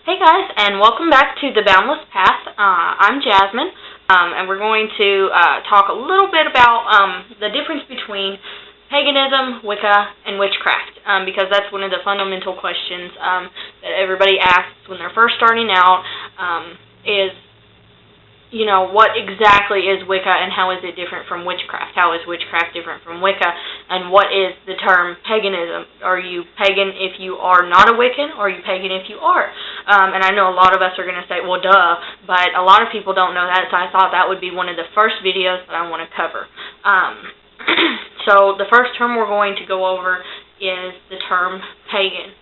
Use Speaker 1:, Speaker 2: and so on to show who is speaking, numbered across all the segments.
Speaker 1: Hey guys, and welcome back to The Boundless Path. I'm Jasmine, and we're going to talk a little bit about the difference between paganism, Wicca, and witchcraft, because that's one of the fundamental questions that everybody asks when they're first starting out, is, you know, what exactly is Wicca and how is it different from witchcraft? How is witchcraft different from Wicca? And what is the term paganism? Are you pagan if you are not a Wiccan, or are you pagan if you are? And I know a lot of us are going to say, well, duh, but a lot of people don't know that, so I thought that would be one of the first videos that I want to cover. So the first term we're going to go over is the term pagan.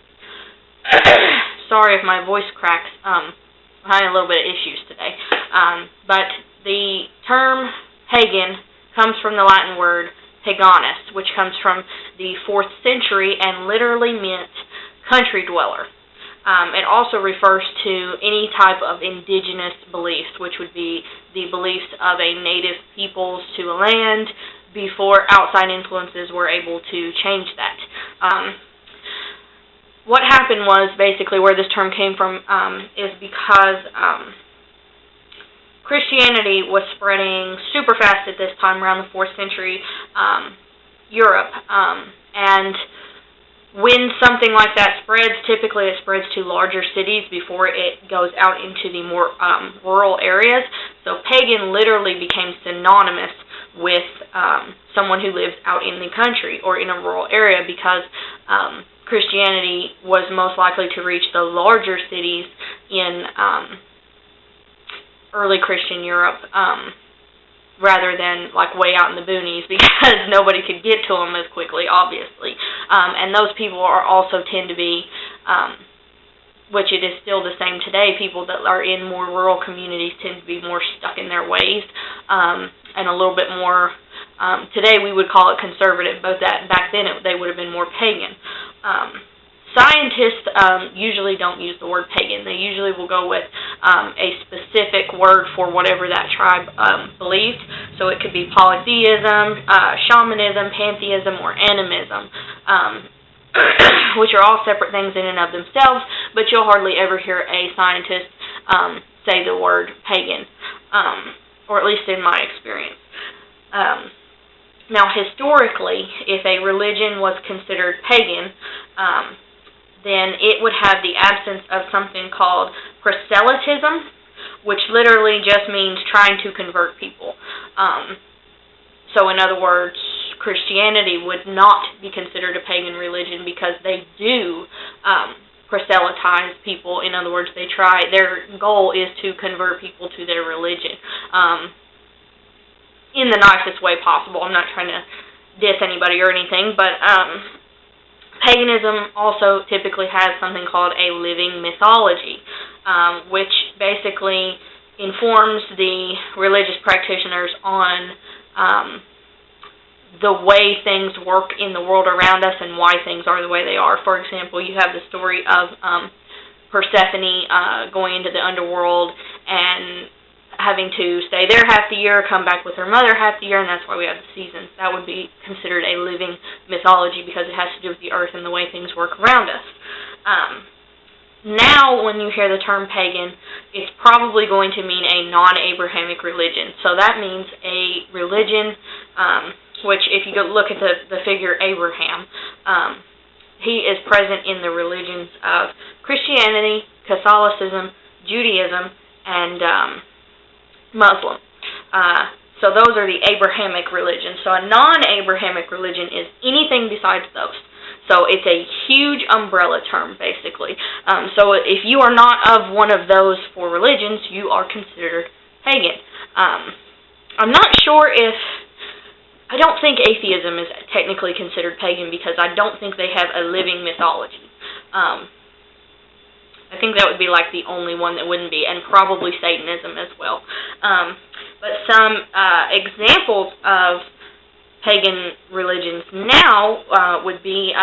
Speaker 1: Sorry if my voice cracks. I'm having a little bit of issues today. But the term pagan comes from the Latin word paganus, which comes from the 4th century and literally meant country dweller. It also refers to any type of indigenous beliefs, which would be the beliefs of a native peoples to a land before outside influences were able to change that. What happened was, basically, where this term came from is because Christianity was spreading super fast at this time, around the 4th century Europe, and when something like that spreads, typically it spreads to larger cities before it goes out into the more rural areas. So pagan literally became synonymous with someone who lives out in the country or in a rural area, because Christianity was most likely to reach the larger cities in early Christian Europe, rather than like way out in the boonies, because nobody could get to them as quickly, obviously. And those people are also tend to be, which it is still the same today, people that are in more rural communities tend to be more stuck in their ways, and a little bit more, today we would call it conservative, but back then they would have been more pagan. Scientists usually don't use the word pagan. They usually will go with a specific word for whatever that tribe believed. So it could be polytheism, shamanism, pantheism, or animism, which are all separate things in and of themselves, but you'll hardly ever hear a scientist say the word pagan, or at least in my experience. Now, historically, if a religion was considered pagan, then it would have the absence of something called proselytism, which literally just means trying to convert people. So in other words, Christianity would not be considered a pagan religion because they do proselytize people. In other words, their goal is to convert people to their religion in the nicest way possible. I'm not trying to diss anybody or anything, but paganism also typically has something called a living mythology, which basically informs the religious practitioners on the way things work in the world around us and why things are the way they are. For example, you have the story of Persephone going into the underworld and having to stay there half the year, come back with her mother half the year, and that's why we have the seasons. That would be considered a living mythology because it has to do with the earth and the way things work around us. Now, when you hear the term pagan, it's probably going to mean a non-Abrahamic religion. So that means a religion, which if you go look at the figure Abraham, he is present in the religions of Christianity, Catholicism, Judaism, and Muslim. So those are the Abrahamic religions. So a non-Abrahamic religion is anything besides those. So it's a huge umbrella term, basically. So if you are not of one of those 4 religions, you are considered pagan. I'm not sure if... I don't think atheism is technically considered pagan because I don't think they have a living mythology. I think that would be like the only one that wouldn't be, and probably Satanism as well. But some examples of pagan religions now would be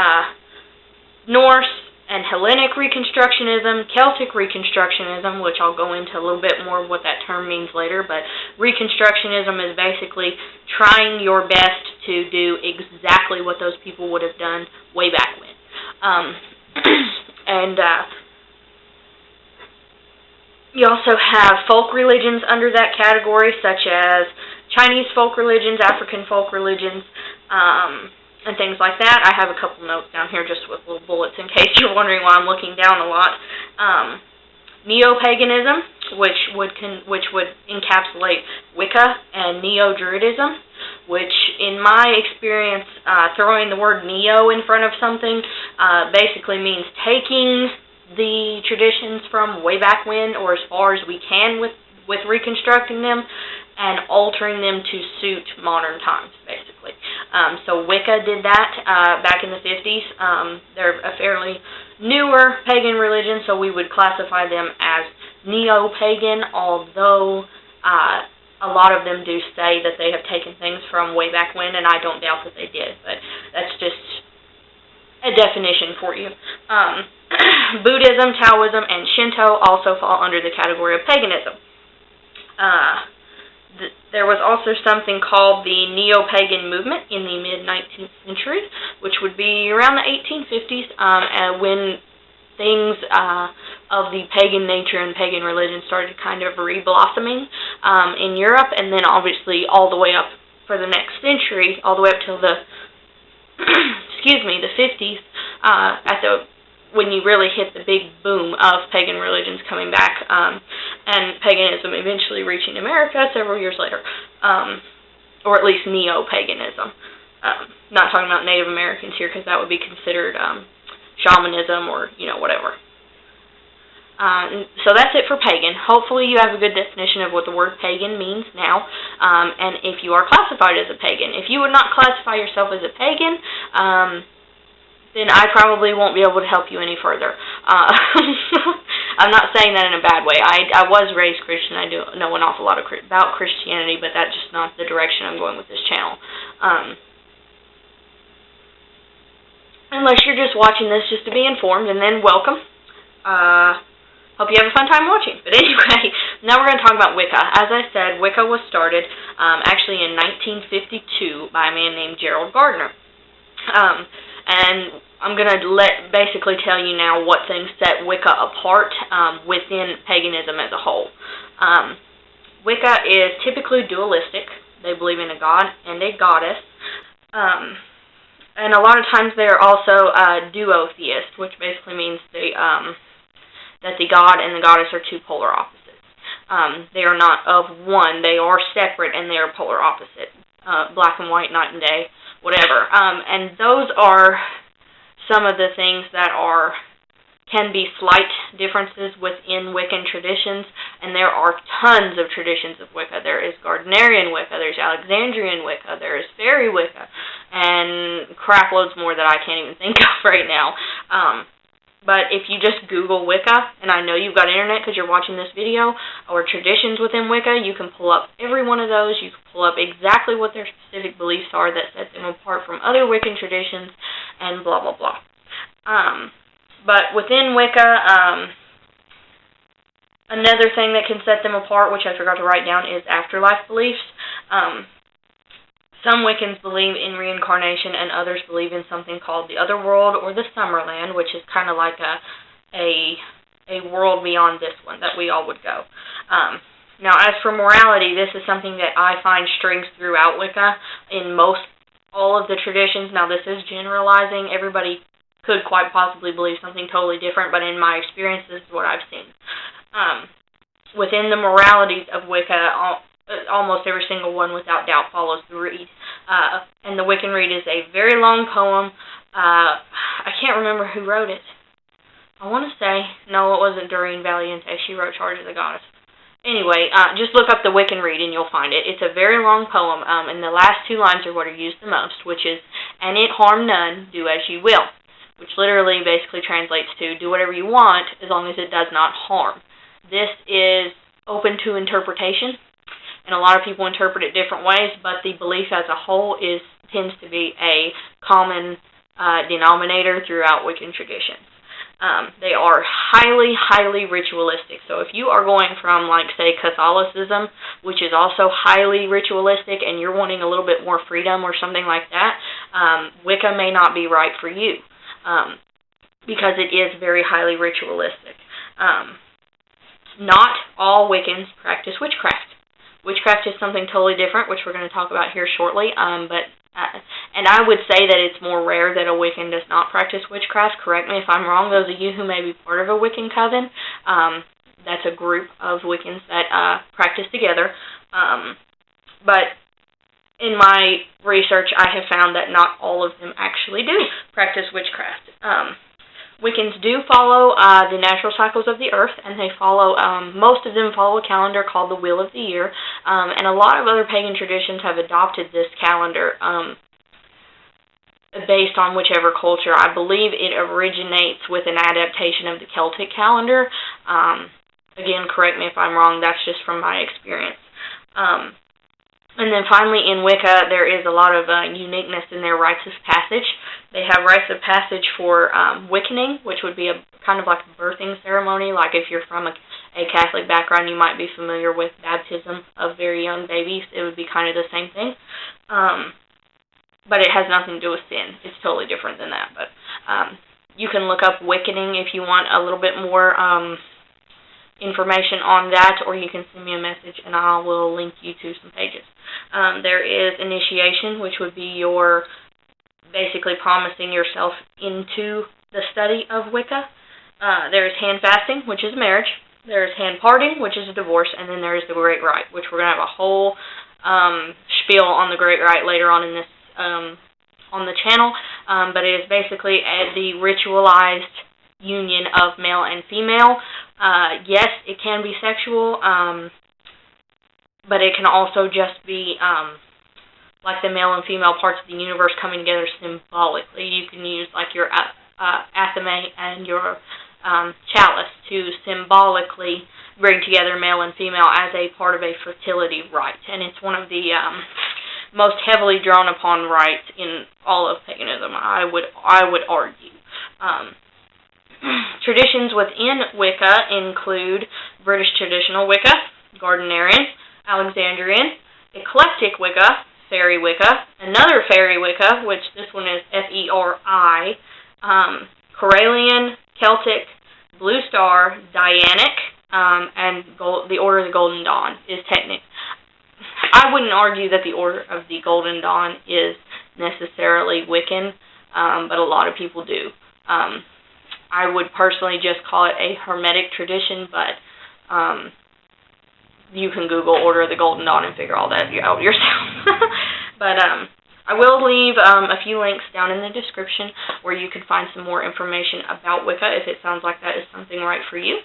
Speaker 1: Norse and Hellenic Reconstructionism, Celtic Reconstructionism, which I'll go into a little bit more of what that term means later, but Reconstructionism is basically trying your best to do exactly what those people would have done way back when. And You also have folk religions under that category, such as Chinese folk religions, African folk religions, and things like that. I have a couple notes down here just with little bullets in case you're wondering why I'm looking down a lot. Neo-paganism, which would encapsulate Wicca, and Neo-Druidism, which in my experience, throwing the word Neo in front of something basically means taking the traditions from way back when, or as far as we can with reconstructing them, and altering them to suit modern times, basically. So Wicca did that back in the 50s. They're a fairly newer pagan religion, so we would classify them as neo-pagan, although a lot of them do say that they have taken things from way back when, and I don't doubt that they did, but that's just a definition for you. Buddhism, Taoism, and Shinto also fall under the category of paganism. There was also something called the neo-pagan movement in the mid-19th century, which would be around the 1850s, when things of the pagan nature and pagan religion started kind of re-blossoming in Europe, and then obviously all the way up for the next century, all the way up till the the 50s, when you really hit the big boom of pagan religions coming back, and paganism eventually reaching America several years later, or at least neo-paganism. Not talking about Native Americans here, because that would be considered shamanism or, whatever. So that's it for pagan. Hopefully you have a good definition of what the word pagan means now, and if you are classified as a pagan. If you would not classify yourself as a pagan, then I probably won't be able to help you any further. I'm not saying that in a bad way. I was raised Christian. I do know an awful lot about Christianity, but that's just not the direction I'm going with this channel. Unless you're just watching this just to be informed, and then welcome. Hope you have a fun time watching. But anyway, now we're going to talk about Wicca. As I said, Wicca was started actually in 1952 by a man named Gerald Gardner. And I'm going to basically tell you now what things set Wicca apart within paganism as a whole. Wicca is typically dualistic. They believe in a god and a goddess. And a lot of times they are also duotheist, which basically means that the god and the goddess are two polar opposites. They are not of one. They are separate and they are polar opposite. Black and white, night and day, whatever. And those are some of the things that can be slight differences within Wiccan traditions, and there are tons of traditions of Wicca. There is Gardnerian Wicca, there's Alexandrian Wicca, there is Fairy Wicca, and crap loads more that I can't even think of right now. But if you just Google Wicca, and I know you've got internet because you're watching this video, or traditions within Wicca, you can pull up every one of those. You can pull up exactly what their specific beliefs are that set them apart from other Wiccan traditions, and blah, blah, blah. But within Wicca, another thing that can set them apart, which I forgot to write down, is afterlife beliefs. Some Wiccans believe in reincarnation, and others believe in something called the Otherworld or the Summerland, which is kind of like a world beyond this one that we all would go. Now, as for morality, this is something that I find strings throughout Wicca in all of the traditions. Now, this is generalizing. Everybody could quite possibly believe something totally different, but in my experience, this is what I've seen. Within the moralities of Wicca, almost every single one without doubt follows the reed. And the Wiccan Reed is a very long poem. I can't remember who wrote it. I want to say, no, it wasn't Doreen Valiente. She wrote Charge of the Goddess. Anyway, just look up the Wiccan Reed and you'll find it. It's a very long poem, and the last two lines are what are used the most, which is, and it harm none, do as you will, which literally basically translates to do whatever you want as long as it does not harm. This is open to interpretation, and a lot of people interpret it different ways, but the belief as a whole tends to be a common denominator throughout Wiccan traditions. They are highly, highly ritualistic. So if you are going from, like, say, Catholicism, which is also highly ritualistic, and you're wanting a little bit more freedom or something like that, Wicca may not be right for you, because it is very highly ritualistic. Not all Wiccans practice witchcraft. Witchcraft is something totally different, which we're going to talk about here shortly. And I would say that it's more rare that a Wiccan does not practice witchcraft. Correct me if I'm wrong. Those of you who may be part of a Wiccan coven, that's a group of Wiccans that practice together. But in my research, I have found that not all of them actually do practice witchcraft. Wiccans do follow the natural cycles of the earth, and they follow, most of them follow a calendar called the Wheel of the Year, and a lot of other pagan traditions have adopted this calendar based on whichever culture. I believe it originates with an adaptation of the Celtic calendar. Again, correct me if I'm wrong, that's just from my experience. And then finally, in Wicca, there is a lot of uniqueness in their rites of passage. They have rites of passage for Wiccaning, which would be a kind of like a birthing ceremony. Like if you're from a Catholic background, you might be familiar with baptism of very young babies. It would be kind of the same thing. But it has nothing to do with sin. It's totally different than that. But you can look up Wiccaning if you want a little bit more information on that, or you can send me a message and I will link you to some pages. There is initiation, which would be your basically promising yourself into the study of Wicca. There is hand fasting, which is marriage. There is hand parting, which is a divorce, and then there is the Great Rite, which we're going to have a whole spiel on the Great Rite later on in this on the channel. But it is basically the ritualized union of male and female. Yes, it can be sexual, but it can also just be like the male and female parts of the universe coming together symbolically. You can use like your athame and your chalice to symbolically bring together male and female as a part of a fertility rite, and it's one of the most heavily drawn upon rites in all of paganism, I would argue. Traditions within Wicca include British traditional Wicca, Gardnerian, Alexandrian, eclectic Wicca, fairy Wicca, another fairy Wicca, which this one is F-E-R-I, Corellian, Celtic, Blue Star, Dianic, and the Order of the Golden Dawn is technical. I wouldn't argue that the Order of the Golden Dawn is necessarily Wiccan, but a lot of people do. I would personally just call it a hermetic tradition, but you can Google Order of the Golden Dawn and figure all that out yourself. But I will leave a few links down in the description where you can find some more information about Wicca if it sounds like that is something right for you.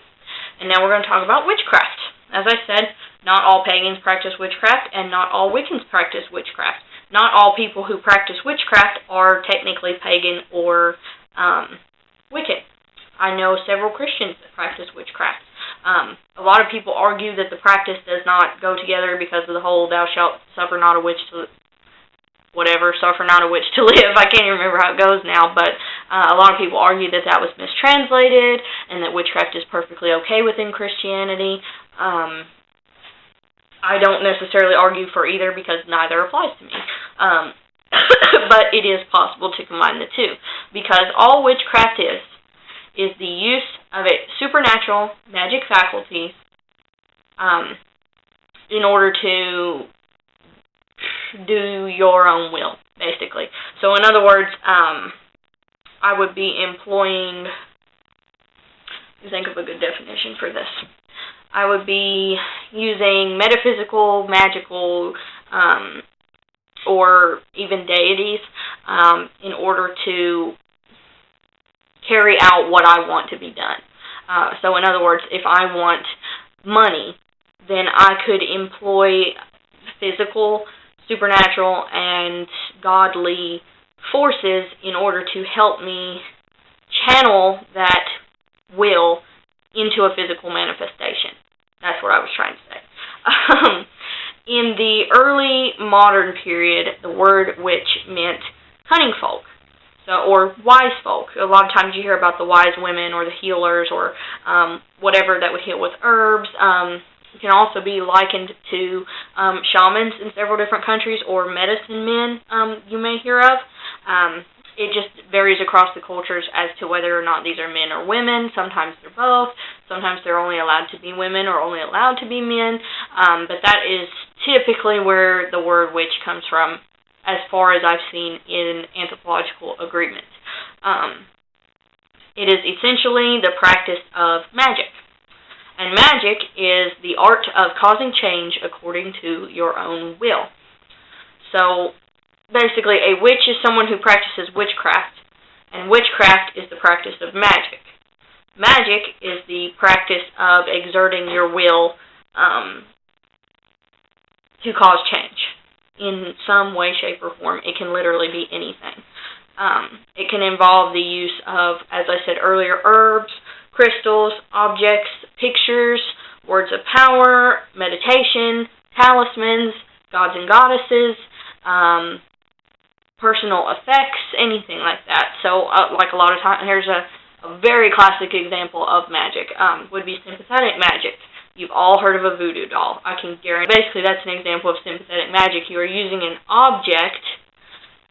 Speaker 1: And now we're going to talk about witchcraft. As I said, not all pagans practice witchcraft, and not all Wiccans practice witchcraft. Not all people who practice witchcraft are technically pagan or Wiccan. I know several Christians that practice witchcraft. A lot of people argue that the practice does not go together because of the whole thou shalt suffer not a witch to suffer not a witch to live. I can't even remember how it goes now, but a lot of people argue that that was mistranslated and that witchcraft is perfectly okay within Christianity. I don't necessarily argue for either because neither applies to me. But it is possible to combine the two, because all witchcraft is the use of its supernatural magic faculties in order to do your own will, basically. So in other words, I would be employing, think of a good definition for this. I would be using metaphysical, magical, or even deities in order to carry out what I want to be done. So in other words, if I want money, then I could employ physical, supernatural, and godly forces in order to help me channel that will into a physical manifestation. That's what I was trying to say. In the early modern period, the word witch meant cunning folk, or wise folk. A lot of times you hear about the wise women or the healers or whatever that would heal with herbs. It can also be likened to shamans in several different countries, or medicine men you may hear of. It just varies across the cultures as to whether or not these are men or women. Sometimes they're both. Sometimes they're only allowed to be women or only allowed to be men, but that is typically where the word witch comes from, as far as I've seen in anthropological agreements. It is essentially the practice of magic. And magic is the art of causing change according to your own will. So, basically, a witch is someone who practices witchcraft, and witchcraft is the practice of magic. Magic is the practice of exerting your will to cause change in some way, shape, or form. It can literally be anything. It can involve the use of, as I said earlier, herbs, crystals, objects, pictures, words of power, meditation, talismans, gods and goddesses, personal effects, anything like that. So, like a lot of times, here's a very classic example of magic, would be sympathetic magic. You've all heard of a voodoo doll. I can guarantee, basically that's an example of sympathetic magic. You are using an object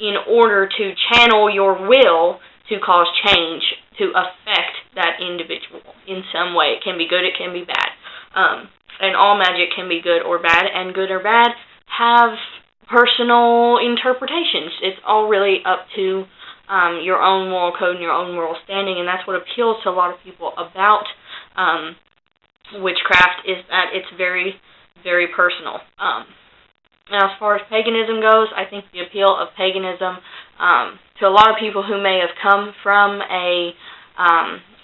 Speaker 1: in order to channel your will to cause change, to affect that individual in some way. It can be good, it can be bad. And all magic can be good or bad, and good or bad have personal interpretations. It's all really up to your own moral code and your own moral standing, and that's what appeals to a lot of people about witchcraft, is that it's very, very personal. Now, as far as paganism goes, I think the appeal of paganism to a lot of people who may have come from a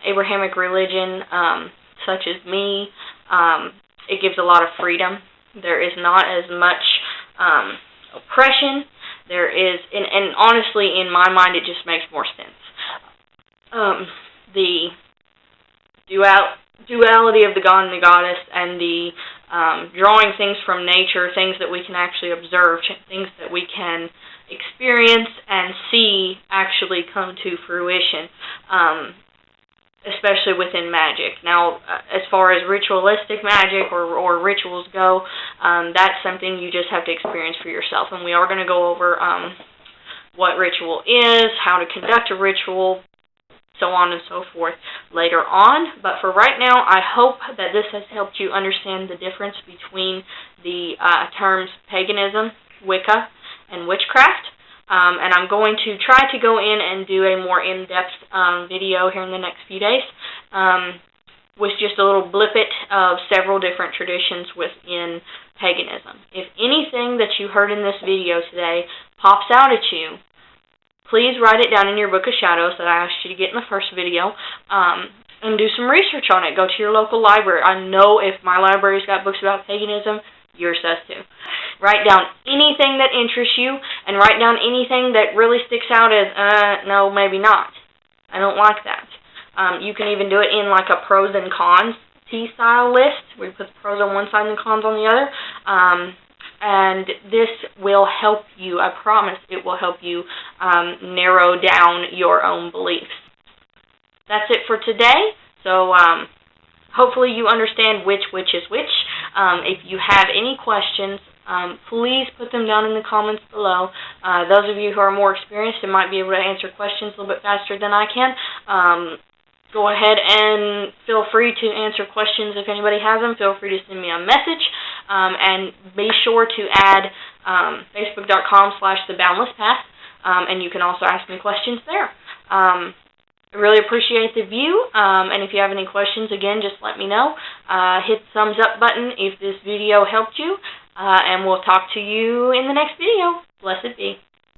Speaker 1: Abrahamic religion, such as me, it gives a lot of freedom. There is not as much oppression. There is, and honestly, in my mind, it just makes more sense. The duality of the god and the goddess, and the drawing things from nature, things that we can actually observe, things that we can experience and see actually come to fruition, especially within magic. Now, as far as ritualistic magic or rituals go, that's something you just have to experience for yourself. And we are going to go over what ritual is, how to conduct a ritual, so on and so forth later on. But for right now, I hope that this has helped you understand the difference between the terms paganism, Wicca, and witchcraft. And I'm going to try to go in and do a more in-depth video here in the next few days with just a little blippet of several different traditions within paganism. If anything that you heard in this video today pops out at you, please write it down in your book of shadows that I asked you to get in the first video, and do some research on it. Go to your local library. I know if my library's got books about paganism, yours does too. Write down anything that interests you, and write down anything that really sticks out as, no, maybe not. I don't like that. You can even do it in like a pros and cons T-style list, where you put the pros on one side and the cons on the other. And this will help you, I promise it will help you narrow down your own beliefs. That's it for today. So hopefully you understand which witch is which. If you have any questions, please put them down in the comments below. Those of you who are more experienced and might be able to answer questions a little bit faster than I can, go ahead and feel free to answer questions if anybody has them. Feel free to send me a message. And be sure to add facebook.com/TheBoundlessPath, and you can also ask me questions there. I really appreciate the view, and if you have any questions, again, just let me know. Hit the thumbs up button if this video helped you, and we'll talk to you in the next video. Blessed be.